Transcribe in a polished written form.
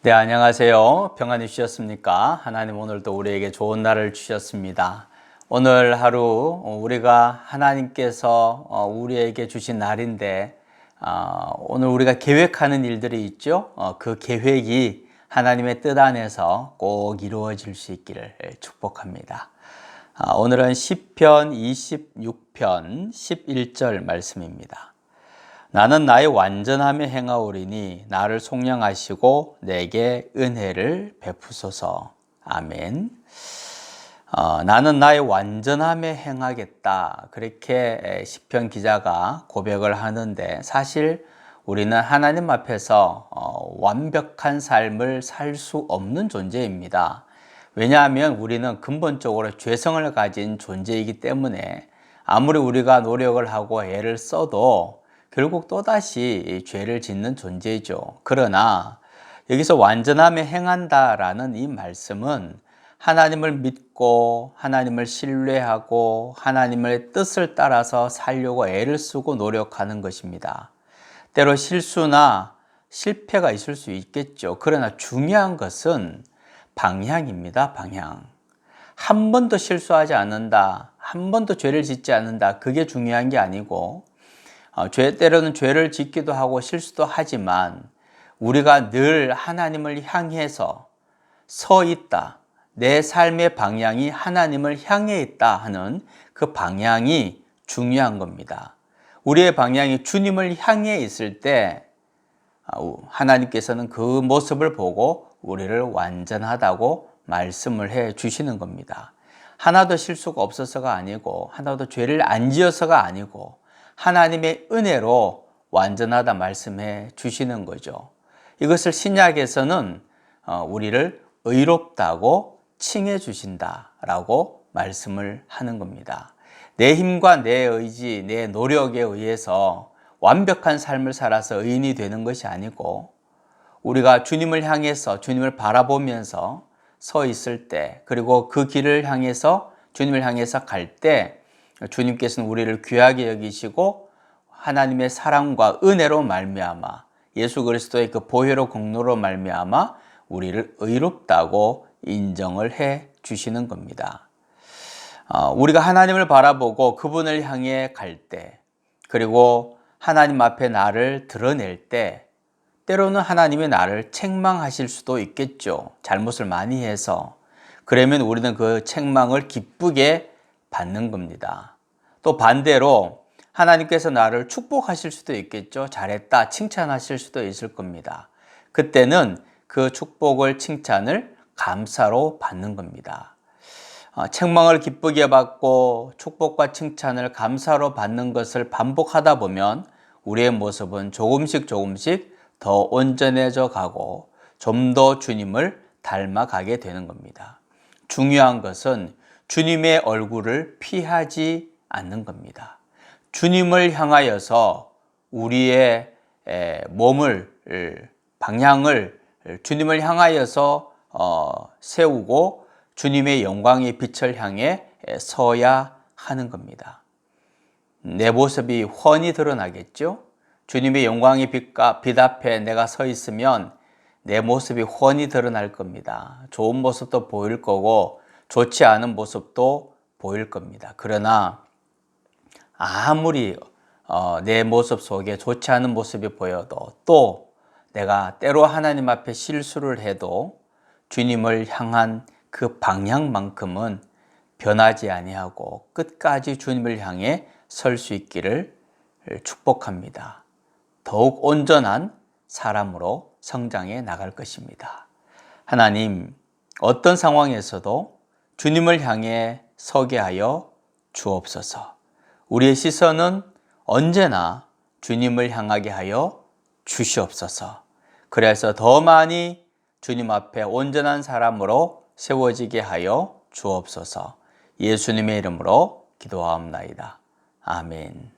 네, 안녕하세요. 평안히 주셨습니까? 하나님 오늘도 우리에게 좋은 날을 주셨습니다. 오늘 하루 우리가 하나님께서 우리에게 주신 날인데 오늘 우리가 계획하는 일들이 있죠. 그 계획이 하나님의 뜻 안에서 꼭 이루어질 수 있기를 축복합니다. 오늘은 시편 26편 11절 말씀입니다. 나는 나의 완전함에 행하오리니 나를 속량하시고 내게 은혜를 베푸소서. 아멘. 나는 나의 완전함에 행하겠다. 그렇게 시편 기자가 고백을 하는데 사실 우리는 하나님 앞에서 완벽한 삶을 살 수 없는 존재입니다. 왜냐하면 우리는 근본적으로 죄성을 가진 존재이기 때문에 아무리 우리가 노력을 하고 애를 써도 결국 또다시 죄를 짓는 존재죠. 그러나 여기서 완전함에 행한다라는 이 말씀은 하나님을 믿고 하나님을 신뢰하고 하나님의 뜻을 따라서 살려고 애를 쓰고 노력하는 것입니다. 때로 실수나 실패가 있을 수 있겠죠. 그러나 중요한 것은 방향입니다. 방향. 한 번도 실수하지 않는다. 한 번도 죄를 짓지 않는다. 그게 중요한 게 아니고 때로는 죄를 짓기도 하고 실수도 하지만 우리가 늘 하나님을 향해서 서 있다. 내 삶의 방향이 하나님을 향해 있다 하는 그 방향이 중요한 겁니다. 우리의 방향이 주님을 향해 있을 때 하나님께서는 그 모습을 보고 우리를 완전하다고 말씀을 해 주시는 겁니다. 하나도 실수가 없어서가 아니고 하나도 죄를 안 지어서가 아니고 하나님의 은혜로 완전하다 말씀해 주시는 거죠. 이것을 신약에서는 우리를 의롭다고 칭해 주신다라고 말씀을 하는 겁니다. 내 힘과 내 의지, 내 노력에 의해서 완벽한 삶을 살아서 의인이 되는 것이 아니고 우리가 주님을 향해서 주님을 바라보면서 서 있을 때 그리고 그 길을 향해서 주님을 향해서 갈 때 주님께서는 우리를 귀하게 여기시고 하나님의 사랑과 은혜로 말미암아 예수 그리스도의 그 보혈의 공로로 말미암아 우리를 의롭다고 인정을 해 주시는 겁니다. 우리가 하나님을 바라보고 그분을 향해 갈 때 그리고 하나님 앞에 나를 드러낼 때 때로는 하나님이 나를 책망하실 수도 있겠죠. 잘못을 많이 해서. 그러면 우리는 그 책망을 기쁘게 받는 겁니다. 또 반대로 하나님께서 나를 축복하실 수도 있겠죠. 잘했다 칭찬하실 수도 있을 겁니다. 그때는 그 축복을 칭찬을 감사로 받는 겁니다. 책망을 기쁘게 받고 축복과 칭찬을 감사로 받는 것을 반복하다 보면 우리의 모습은 조금씩 더 온전해져 가고 좀 더 주님을 닮아가게 되는 겁니다. 중요한 것은 주님의 얼굴을 피하지 않는 겁니다. 주님을 향하여서 우리의 몸을 방향을 주님을 향하여서 세우고 주님의 영광의 빛을 향해 서야 하는 겁니다. 내 모습이 훤히 드러나겠죠? 주님의 영광의 빛 앞에 내가 서 있으면 내 모습이 훤히 드러날 겁니다. 좋은 모습도 보일 거고 좋지 않은 모습도 보일 겁니다. 그러나 아무리 내 모습 속에 좋지 않은 모습이 보여도 또 내가 때로 하나님 앞에 실수를 해도 주님을 향한 그 방향만큼은 변하지 아니하고 끝까지 주님을 향해 설 수 있기를 축복합니다. 더욱 온전한 사람으로 성장해 나갈 것입니다. 하나님, 어떤 상황에서도 주님을 향해 서게 하여 주옵소서. 우리의 시선은 언제나 주님을 향하게 하여 주시옵소서. 그래서 더 많이 주님 앞에 온전한 사람으로 세워지게 하여 주옵소서. 예수님의 이름으로 기도하옵나이다. 아멘.